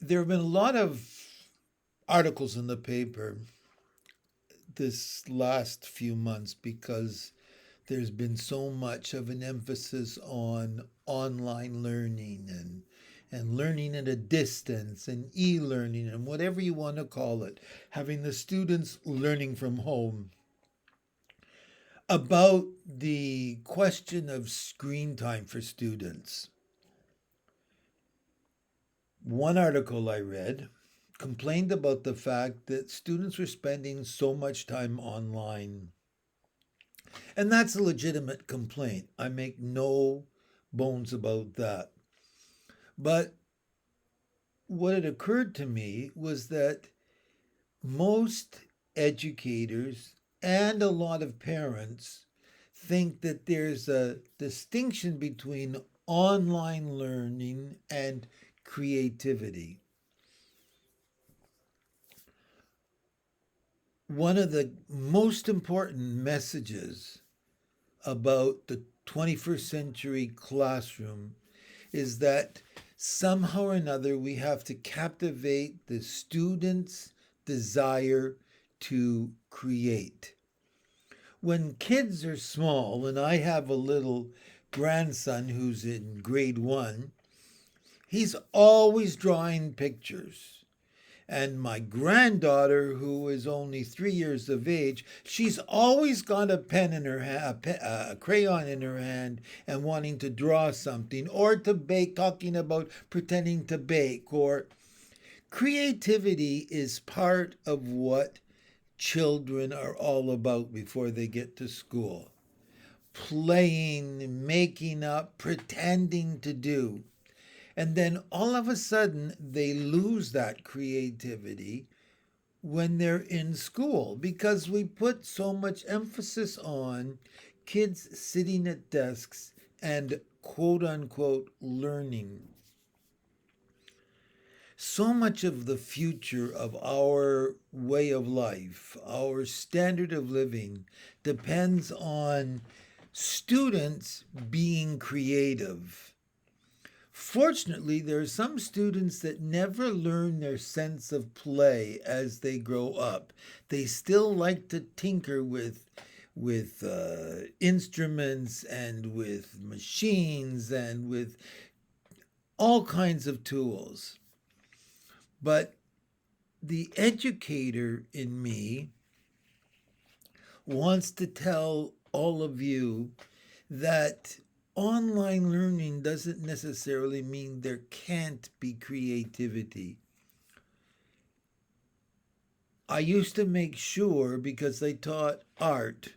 There have been a lot of articles in the paper this last few months because there's been so much of an emphasis on online learning and learning at a distance and e-learning and whatever you want to call it, having the students learning from home. About the question of screen time for students, one article I read complained about the fact that students were spending so much time online. And that's a legitimate complaint. I make no bones about that. But what had occurred to me was that most educators and a lot of parents think that there's a distinction between online learning and creativity. One of the most important messages about the 21st century classroom is that somehow or another we have to captivate the student's desire to create. When kids are small, and I have a little grandson who's in grade one, he's always drawing pictures. And my granddaughter, who is only 3 years of age, she's always got a pen in her hand, a crayon in her hand, and wanting to draw something or to bake, talking about pretending to bake. Or creativity is part of what children are all about before they get to school. Playing, making up, pretending to do. And then all of a sudden, they lose that creativity when they're in school because we put so much emphasis on kids sitting at desks and quote unquote learning. So much of the future of our way of life, our standard of living, depends on students being creative. Fortunately, there are some students that never learn their sense of play as they grow up. They still like to tinker with instruments and with machines and with all kinds of tools. But the educator in me wants to tell all of you that online learning doesn't necessarily mean there can't be creativity. I used to make sure, because I taught art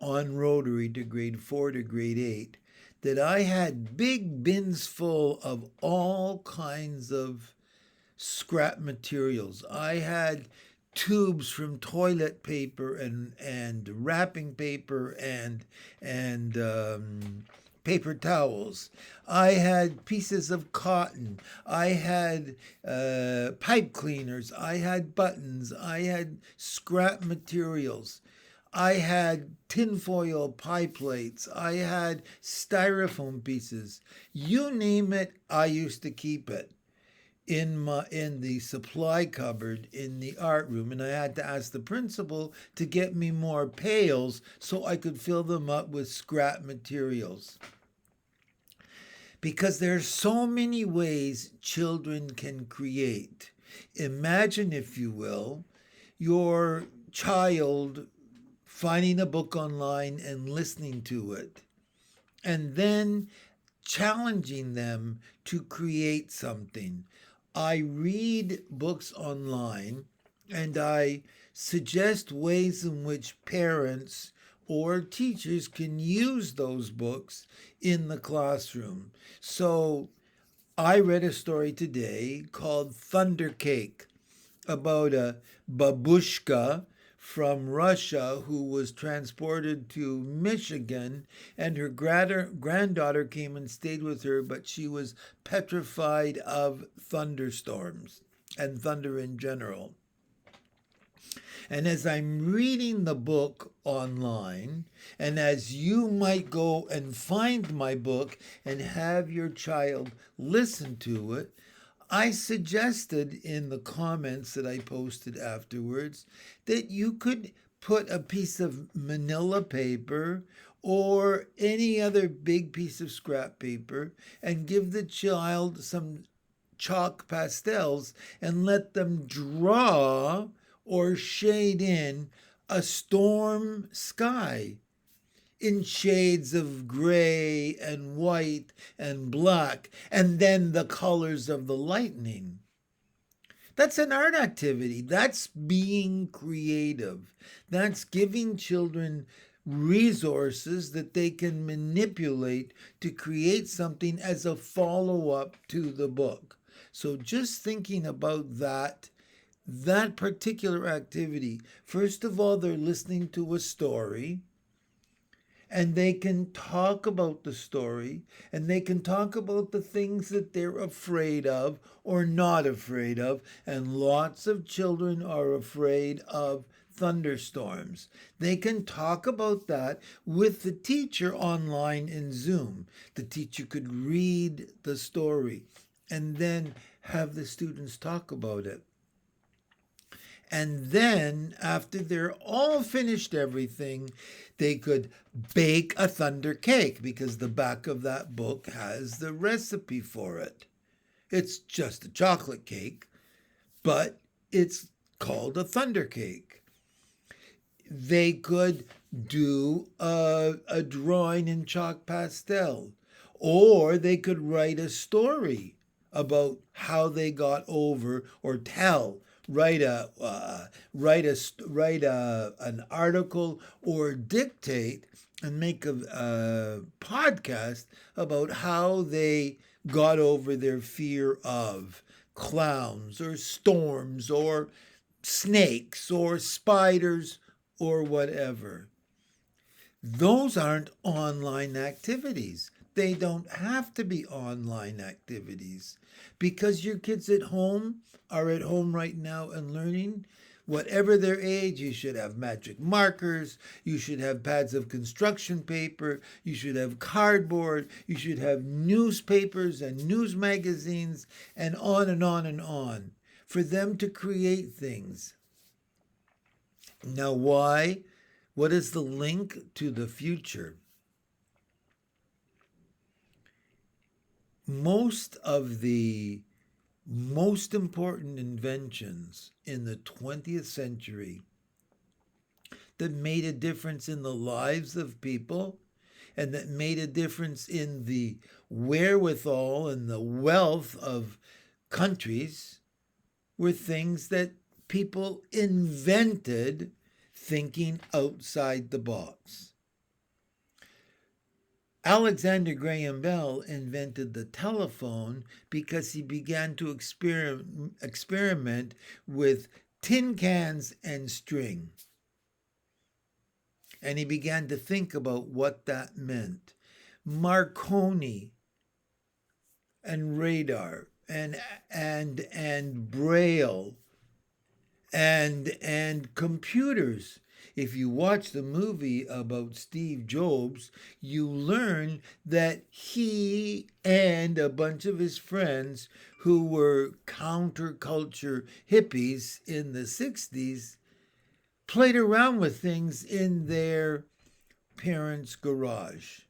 on Rotary to grade 4 to grade 8, that I had big bins full of all kinds of scrap materials. I had tubes from toilet paper and wrapping paper and paper towels. I had pieces of cotton. I had pipe cleaners. I had buttons. I had scrap materials. I had tinfoil pie plates. I had styrofoam pieces. You name it, I used to keep it in the supply cupboard in the art room, and I had to ask the principal to get me more pails so I could fill them up with scrap materials. Because there's so many ways children can create. Imagine, if you will, your child finding a book online and listening to it, and then challenging them to create something. I read books online and I suggest ways in which parents or teachers can use those books in the classroom. So I read a story today called Thunder Cake about a babushka from Russia who was transported to Michigan, and her granddaughter came and stayed with her, but she was petrified of thunderstorms and thunder in general. And as I'm reading the book online, and as you might go and find my book and have your child listen to it, I suggested in the comments that I posted afterwards that you could put a piece of manila paper or any other big piece of scrap paper and give the child some chalk pastels and let them draw or shade in a storm sky in shades of gray and white and black, and then the colors of the lightning. That's an art activity. That's being creative. That's giving children resources that they can manipulate to create something as a follow up to the book. So just thinking about that particular activity. First of all, they're listening to a story and they can talk about the story and they can talk about the things that they're afraid of or not afraid of. And lots of children are afraid of thunderstorms. They can talk about that with the teacher online in Zoom. The teacher could read the story and then have the students talk about it. And then, after they're all finished everything, they could bake a thunder cake because the back of that book has the recipe for it. It's just a chocolate cake, but it's called a thunder cake. They could do a drawing in chalk pastel, or they could write a story about how they got over, or write an article or dictate and make a podcast about how they got over their fear of clowns or storms or snakes or spiders or whatever. Those aren't online activities. They don't have to be online activities because your kids are at home right now and learning. Whatever their age, you should have magic markers, you should have pads of construction paper, you should have cardboard, you should have newspapers and news magazines, and on and on and on, for them to create things. Now, why? What is the link to the future? Most of the most important inventions in the 20th century that made a difference in the lives of people and that made a difference in the wherewithal and the wealth of countries were things that people invented thinking outside the box. Alexander Graham Bell invented the telephone because he began to experiment with tin cans and string. And he began to think about what that meant. Marconi and radar and braille and computers. If you watch the movie about Steve Jobs, you learn that he and a bunch of his friends who were counterculture hippies in the 60s played around with things in their parents' garage.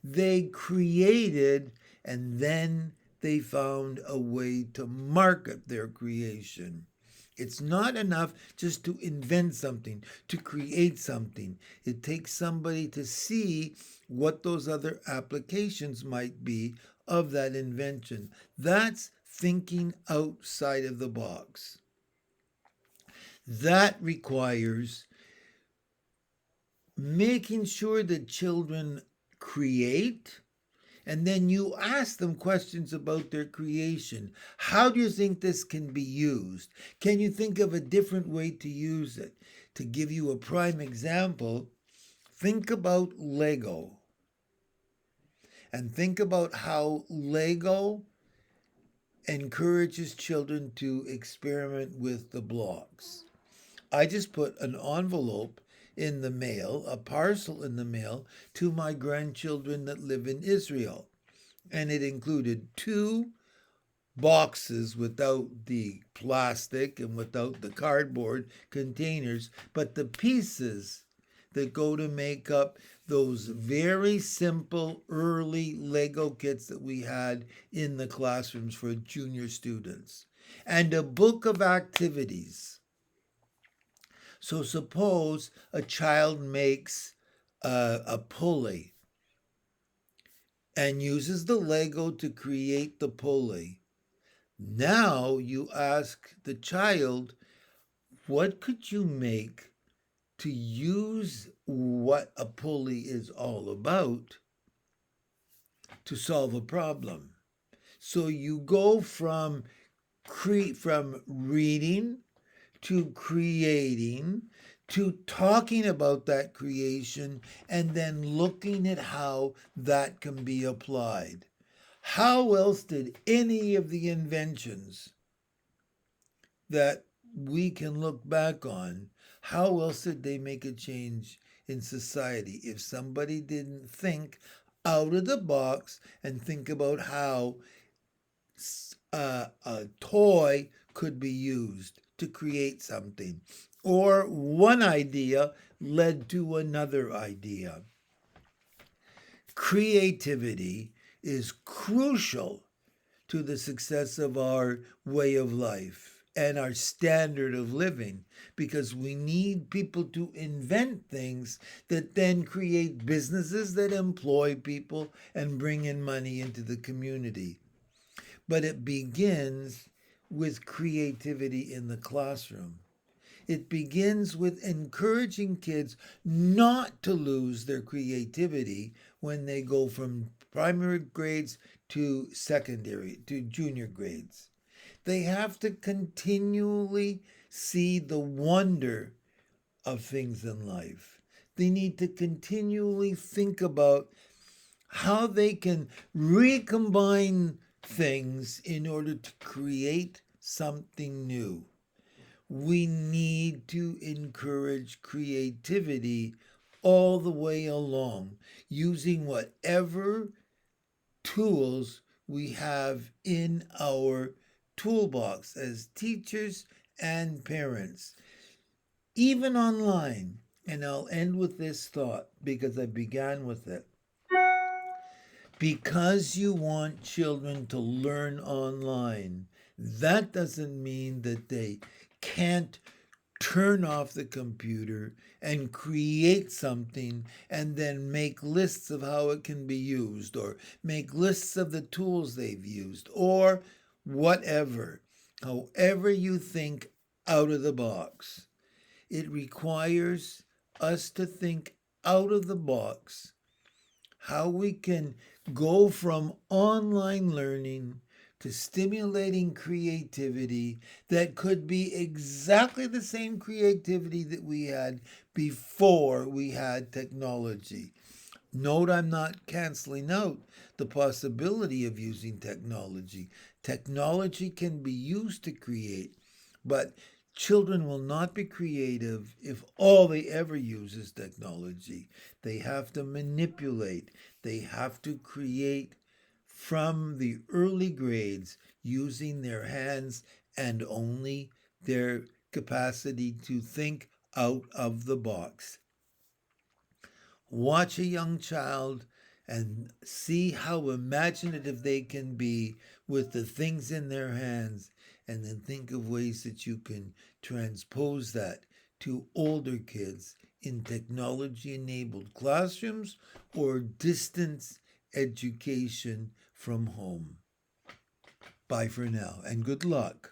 They created and then they found a way to market their creation. It's not enough just to invent something, to create something. It takes somebody to see what those other applications might be of that invention. That's thinking outside of the box. That requires making sure that children create, and then you ask them questions about their creation. How do you think this can be used? Can you think of a different way to use it? To give you a prime example, think about Lego. And think about how Lego encourages children to experiment with the blocks. I just put an envelope in the mail, a parcel in the mail, to my grandchildren that live in Israel. And it included 2 boxes without the plastic and without the cardboard containers, but the pieces that go to make up those very simple early Lego kits that we had in the classrooms for junior students, and a book of activities. So suppose a child makes a pulley and uses the Lego to create the pulley. Now you ask the child, what could you make to use what a pulley is all about to solve a problem? So you go from reading to creating to talking about that creation and then looking at how that can be applied. How else did any of the inventions that we can look back on, how else did they make a change in society if somebody didn't think out of the box and think about how a toy could be used to create something? Or one idea led to another idea. Creativity is crucial to the success of our way of life and our standard of living, because we need people to invent things that then create businesses that employ people and bring in money into the community. But it begins with creativity in the classroom. It begins with encouraging kids not to lose their creativity when they go from primary grades to secondary, to junior grades. They have to continually see the wonder of things in life. They need to continually think about how they can recombine things in order to create something new. We need to encourage creativity all the way along, using whatever tools we have in our toolbox as teachers and parents, even online. And I'll end with this thought because I began with it. Because you want children to learn online, that doesn't mean that they can't turn off the computer and create something and then make lists of how it can be used, or make lists of the tools they've used, or whatever. However you think out of the box. It requires us to think out of the box how we can go from online learning to stimulating creativity that could be exactly the same creativity that we had before we had technology. Note, I'm not canceling out the possibility of using technology. Technology can be used to create, but children will not be creative if all they ever use is technology. They have to manipulate, they have to create from the early grades using their hands and only their capacity to think out of the box. Watch a young child and see how imaginative they can be with the things in their hands, and then think of ways that you can transpose that to older kids in technology enabled classrooms or distance education from home. Bye for now and good luck.